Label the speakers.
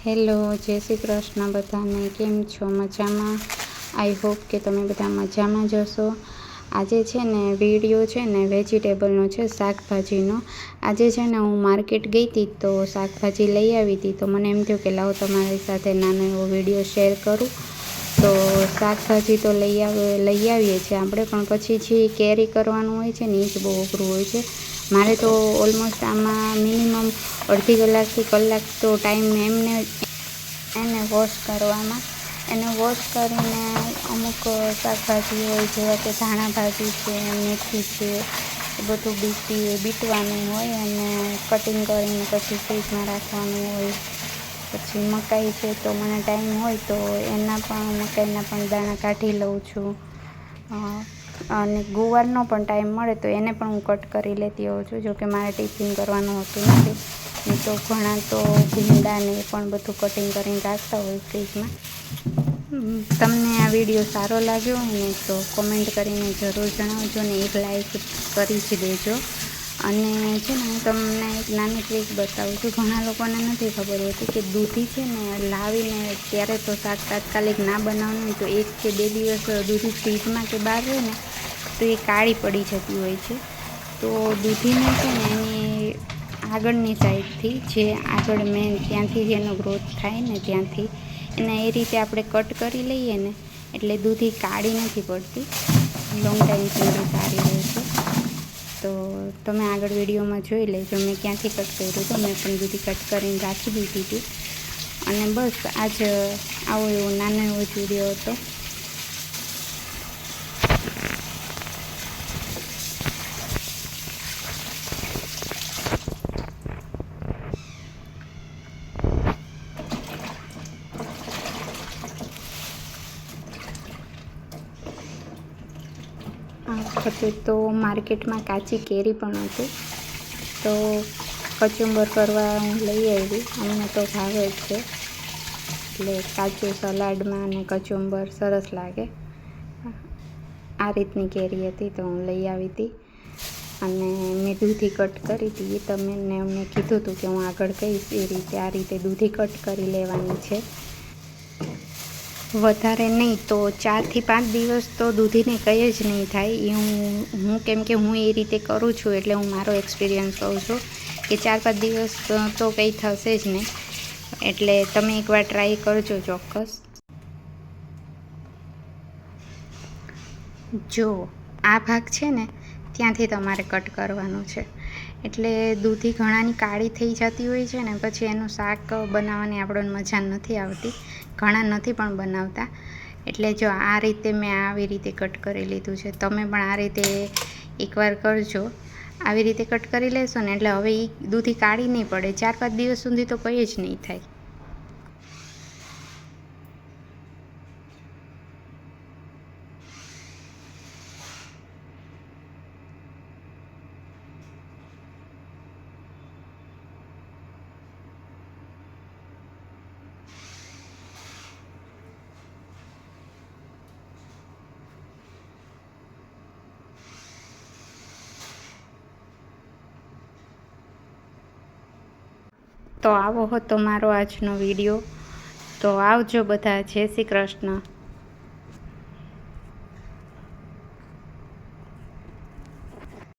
Speaker 1: Hello, જય શ્રી કૃષ્ણ બધાને. કેમ છો? મજામાં? આઈ હોપ કે તમે બધા મજામાં જ હશો. આજે છે ને વિડીયો છે ને વેજીટેબલનો છે, શાકભાજીનો. આજે છે ને હું માર્કેટ ગઈ હતી તો શાકભાજી લઈ આવી હતી, તો મને એમ થયું કે લાવો તમારી સાથે નાનો એવો વિડીયો શેર કરું. તો શાકભાજી તો લઈ આવીએ છીએ આપણે, પણ પછી જે કેરી કરવાનું હોય છે ને એ જ બહુ અઘરું હોય છે. મારે તો ઓલમોસ્ટ આમાં મિનિમમ અડધી કલાકથી કલાક તો ટાઈમ એમને એને વોશ કરવામાં. એને વોશ કરીને અમુક શાકભાજી હોય જેવા કે ધાણા ભાજી છે, મેથી છે, એ બધું બીટવાનું હોય અને કટિંગ કરીને પછી ફ્રીજમાં રાખવાનું હોય. પછી મકાઈ છે તો મને ટાઈમ હોય તો મકાઈના પણ દાણા કાઢી લઉં છું. અને ગુવારનો પણ ટાઈમ મળે તો એને પણ હું કટ કરી લેતી હોઉં છું, જોકે મારે ટિફિન કરવાનું હોતું નથી. નહીં તો ઘણા તો ભીંડાને એ પણ બધું કટિંગ કરીને રાખતા હોય ફ્રીજમાં. તમને આ વિડીયો સારો લાગ્યો હોય ને તો કોમેન્ટ કરીને જરૂર જણાવજો ને એક લાઈક કરી જ દેજો. અને છે ને હું તમને એક નાની ટ્રીક બતાવું છું. ઘણા લોકોને નથી ખબર હોતી કે દૂધી છે ને લાવીને ત્યારે તો શાક તાત્કાલિક ના બનાવવાનું હોય તો 1 કે 2 દિવસ દૂધી ફ્રીજમાં કે બહાર રહે ને તો એ કાળી પડી જતી હોય છે. તો દૂધીને છે ને એની આગળની સાઈડથી જે આગળ મેન ત્યાંથી એનો ગ્રોથ થાય ને ત્યાંથી એને એ રીતે આપણે કટ કરી લઈએ ને એટલે દૂધી કાળી નથી પડતી, લોંગ ટાઈમ સુધી સારી રહે છે. તો તમે આગળ વિડીયોમાં જોઈ લેજો મેં ક્યાંથી કટ કર્યું તો મેં પણ દૂધી કટ કરીને રાખી દીધી હતી. અને બસ આજ આવો એવો નાનો એવો જ વિડીયો હતો. આ વખતે તો માર્કેટમાં કાચી કેરી પણ હતી, તો કચુંબર કરવા હું લઈ આવી. અમને તો ભાવે જ છે એટલે કાચું સલાડમાં અને કચુંબર સરસ લાગે. આ રીતની કેરી હતી તો હું લઈ આવી હતી અને મેં દૂધી કટ કરી હતી. એ તમને અમને કીધું હતું કે હું આગળ કહીશ એ રીતે. આ રીતે દૂધી કટ કરી લેવાની છે. વધારે નહીં તો 4 થી 5 દિવસ તો દૂધીને કંઈ જ નહીં થાય. એ હું કેમ કે હું એ રીતે કરું છું એટલે હું મારો એક્સપિરિયન્સ કહું છું કે 4-5 દિવસ તો કંઈ થશે જ નહીં. એટલે તમે એકવાર ટ્રાય કરજો ચોક્કસ. જો આ ભાગ છે ને ત્યાંથી તમારે કટ કરવાનું છે. એટલે દૂધી ઘણાની કાળી થઈ જતી હોય છે ને પછી એનું શાક બનાવવાની આપણને મજા નથી આવતી. ઘણા નથી પણ બનાવતા. એટલે જો આ રીતે મેં આવી રીતે કટ કરી લીધું છે. તમે પણ આ રીતે એકવાર કરજો. આવી રીતે કટ કરી લેશો ને એટલે હવે એ દૂધી કાળી નહીં પડે. 4-5 દિવસ સુધી તો કંઈ જ નહીં થાય. તો આવો હતો મારો આજનો વિડીયો. તો આવજો બધા. જય શ્રી કૃષ્ણ.